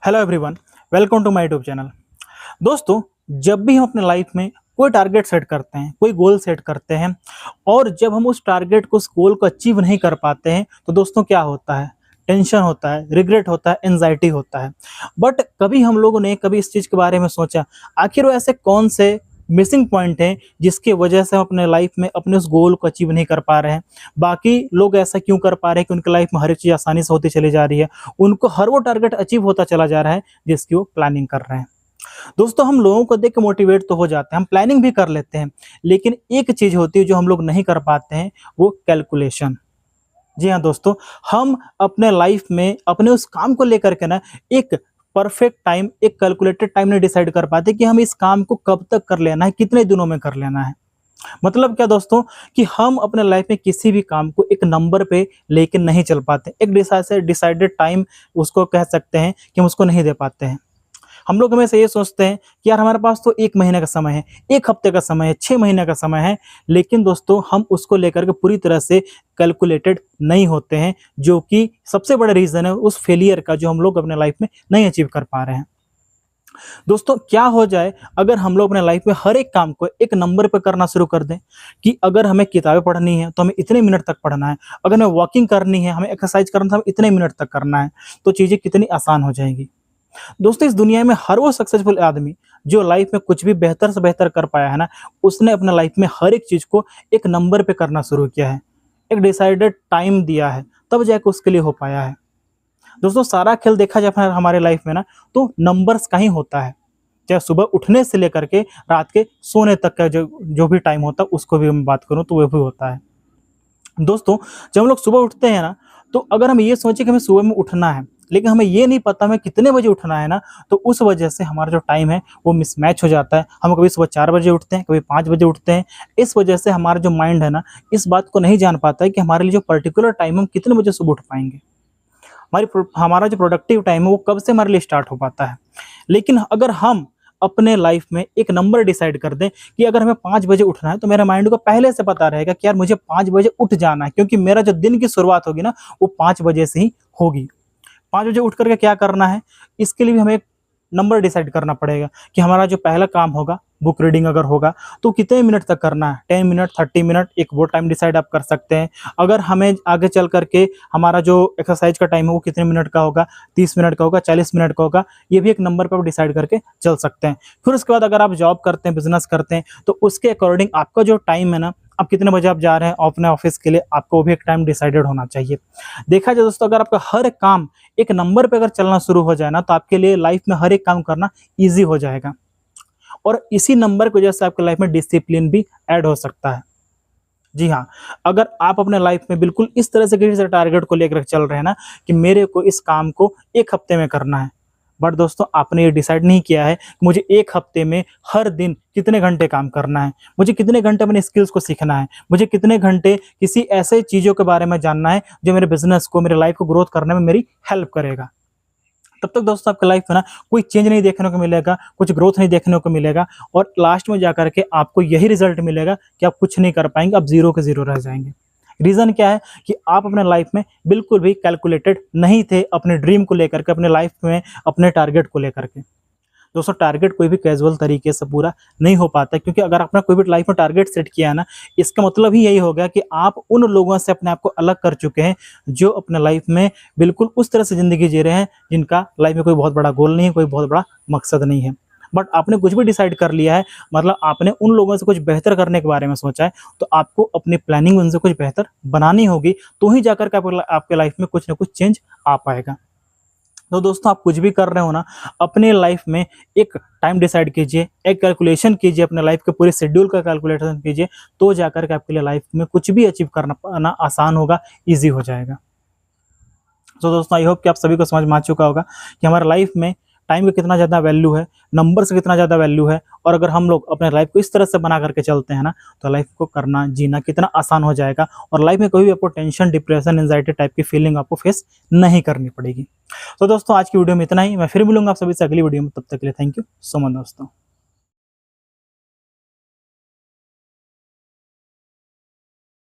Hello everyone, welcome to my YouTube channel. दोस्तों, जब भी हम अपने लाइफ में कोई टारगेट सेट करते हैं, कोई गोल सेट करते हैं और जब हम उस टारगेट को, उस गोल को अचीव नहीं कर पाते हैं तो दोस्तों क्या होता है? टेंशन होता है, रिग्रेट होता है, एंजाइटी होता है। बट कभी हम लोगों ने कभी इस चीज़ के बारे में सोचा, आखिर वो ऐसे कौन से मिसिंग पॉइंट हैं जिसकी वजह से हम अपने लाइफ में अपने उस गोल को अचीव नहीं कर पा रहे हैं? बाकी लोग ऐसा क्यों कर पा रहे हैं कि उनकी लाइफ में हर एक चीज़ आसानी से होती चली जा रही है, उनको हर वो टारगेट अचीव होता चला जा रहा है जिसकी वो प्लानिंग कर रहे हैं। दोस्तों, हम लोगों को देख के मोटिवेट तो हो जाते हैं, हम प्लानिंग भी कर लेते हैं, लेकिन एक चीज़ होती है जो हम लोग नहीं कर पाते हैं, वो कैलकुलेशन। जी हाँ दोस्तों, हम अपने लाइफ में अपने उस काम को लेकर के ना एक परफेक्ट टाइम, एक कैलकुलेटेड टाइम नहीं डिसाइड कर पाते कि हम इस काम को कब तक कर लेना है, कितने दिनों में कर लेना है। मतलब क्या दोस्तों, कि हम अपने लाइफ में किसी भी काम को एक नंबर पे लेके नहीं चल पाते, एक डिसाइडेड टाइम उसको कह सकते हैं कि हम उसको नहीं दे पाते हैं। हम लोग हमेशा ये सोचते हैं कि यार हमारे पास तो 1 महीने का समय है, 1 हफ्ते का समय है, 6 महीने का समय है, लेकिन दोस्तों हम उसको लेकर के पूरी तरह से कैलकुलेटेड नहीं होते हैं, जो कि सबसे बड़ा रीज़न है उस फेलियर का जो हम लोग अपने लाइफ में नहीं अचीव कर पा रहे हैं। दोस्तों, क्या हो जाए अगर हम लोग अपने लाइफ में हर एक काम को एक नंबर पे करना शुरू कर दें कि अगर हमें किताबें पढ़नी है तो हमें इतने मिनट तक पढ़ना है, अगर हमें वॉकिंग करनी है, हमें एक्सरसाइज करना है, हमें इतने मिनट तक करना है, तो चीज़ें कितनी आसान हो जाएँगी। दोस्तों, इस दुनिया में हर वो सक्सेसफुल आदमी जो लाइफ में कुछ भी बेहतर से बेहतर कर पाया है ना, उसने अपने लाइफ में हर एक चीज़ को एक नंबर पे करना शुरू किया है, एक डिसाइडेड टाइम दिया है, तब जाके उसके लिए हो पाया है। दोस्तों, सारा खेल देखा जाए हमारे लाइफ में ना, तो नंबर्स का ही होता है। चाहे सुबह उठने से लेकर के रात के सोने तक का जो जो भी टाइम होता है, उसको भी मैं बात करूँ तो वो भी होता है। दोस्तों, जब हम लोग सुबह उठते हैं ना, तो अगर हम ये सोचें कि हमें सुबह में उठना है, लेकिन हमें ये नहीं पता हमें कितने बजे उठना है ना, तो उस वजह से हमारा जो टाइम है वो मिसमैच हो जाता है। हम कभी सुबह 4 बजे उठते हैं, कभी 5 बजे उठते हैं। इस वजह से हमारा जो माइंड है ना, इस बात को नहीं जान पाता है कि हमारे लिए जो पर्टिकुलर टाइम हम कितने बजे सुबह उठ पाएँगे। हमारा जो प्रोडक्टिव टाइम है वो कब से हमारे लिए स्टार्ट हो पाता है। लेकिन अगर हम अपने लाइफ में एक नंबर डिसाइड कर दें कि अगर हमें 5 बजे उठना है, तो मेरे माइंड को पहले से पता रहेगा कि यार मुझे 5 बजे उठ जाना है, क्योंकि मेरा जो दिन की शुरुआत होगी ना, वो 5 बजे से ही होगी। 5 बजे उठ कर के क्या करना है, इसके लिए भी हमें एक नंबर डिसाइड करना पड़ेगा कि हमारा जो पहला काम होगा, बुक रीडिंग अगर होगा, तो कितने मिनट तक करना है, 10 मिनट, 30 मिनट, एक वो टाइम डिसाइड आप कर सकते हैं। अगर हमें आगे चल कर के हमारा जो एक्सरसाइज का टाइम है वो कितने मिनट का होगा, 30 मिनट का होगा, 40 मिनट का होगा, ये भी एक नंबर पे आप डिसाइड करके चल सकते हैं। फिर उसके बाद अगर आप जॉब करते हैं, बिज़नेस करते हैं, तो उसके अकॉर्डिंग आपका जो टाइम है ना, आप कितने बजे आप जा रहे हैं अपने ऑफ़िस के लिए, आपको वो भी एक टाइम डिसाइडेड होना चाहिए। देखा जाए दोस्तों, अगर आपका हर काम एक नंबर पे अगर चलना शुरू हो जाए ना, तो आपके लिए लाइफ में हर एक काम करना ईज़ी हो जाएगा और इसी नंबर की वजह से आपकी लाइफ में डिसिप्लिन भी ऐड हो सकता है। जी हाँ, अगर आप अपने लाइफ में बिल्कुल इस तरह से किसी से टारगेट को लेकर चल रहे हैं ना, कि मेरे को इस काम को 1 हफ्ते में करना है, बट दोस्तों आपने ये डिसाइड नहीं किया है कि मुझे 1 हफ्ते में हर दिन कितने घंटे काम करना है, मुझे कितने घंटे अपने स्किल्स को सीखना है, मुझे कितने घंटे किसी ऐसे चीज़ों के बारे में जानना है जो मेरे बिज़नेस को, मेरे लाइफ को ग्रोथ करने में मेरी हेल्प करेगा। तब तक दोस्तों आपकी लाइफ में ना कोई चेंज नहीं देखने को मिलेगा, कुछ ग्रोथ नहीं देखने को मिलेगा और लास्ट में जाकर के आपको यही रिज़ल्ट मिलेगा कि आप कुछ नहीं कर पाएँगे, आप ज़ीरो के ज़ीरो रह जाएँगे। रीज़न क्या है कि आप अपने लाइफ में बिल्कुल भी कैलकुलेटेड नहीं थे अपने ड्रीम को लेकर के, अपने लाइफ में अपने टारगेट को लेकर के। दोस्तों, टारगेट कोई भी कैजुअल तरीके से पूरा नहीं हो पाता, क्योंकि अगर आपने कोई भी लाइफ में टारगेट सेट किया है ना, इसका मतलब ही यही होगा कि आप उन लोगों से अपने आप को अलग कर चुके हैं जो अपने लाइफ में बिल्कुल उस तरह से ज़िंदगी जी रहे हैं जिनका लाइफ में कोई बहुत बड़ा गोल नहीं है, कोई बहुत बड़ा मकसद नहीं है। बट आपने कुछ भी डिसाइड कर लिया है, मतलब आपने उन लोगों से कुछ बेहतर करने के बारे में सोचा है, तो आपको अपनी प्लानिंग उनसे कुछ बेहतर बनानी होगी, तो ही जाकर के आपके लाइफ में कुछ ना कुछ चेंज आ पाएगा। तो दोस्तों, आप कुछ भी कर रहे हो ना, अपने लाइफ में एक टाइम डिसाइड कीजिए, एक कैलकुलेशन कीजिए, अपने लाइफ के पूरे शेड्यूल का कैलकुलेशन कीजिए, तो जाकर के आपके लिए लाइफ में कुछ भी अचीव करना पाना आसान होगा, ईज़ी हो जाएगा। तो दोस्तों, आई होप कि आप सभी को समझ में आ चुका होगा कि हमारे लाइफ में टाइम का कितना ज़्यादा वैल्यू है, नंबर से कितना ज़्यादा वैल्यू है, और अगर हम लोग अपने लाइफ को इस तरह से बना करके चलते हैं ना, तो लाइफ को करना, जीना कितना आसान हो जाएगा और लाइफ में कोई भी आपको टेंशन, डिप्रेशन, एंग्जायटी टाइप की फीलिंग आपको फेस नहीं करनी पड़ेगी। तो दोस्तों, आज की वीडियो में इतना ही। मैं फिर मिलूंगा आप सभी से अगली वीडियो में, तब तक के लिए थैंक यू सो मच दोस्तों।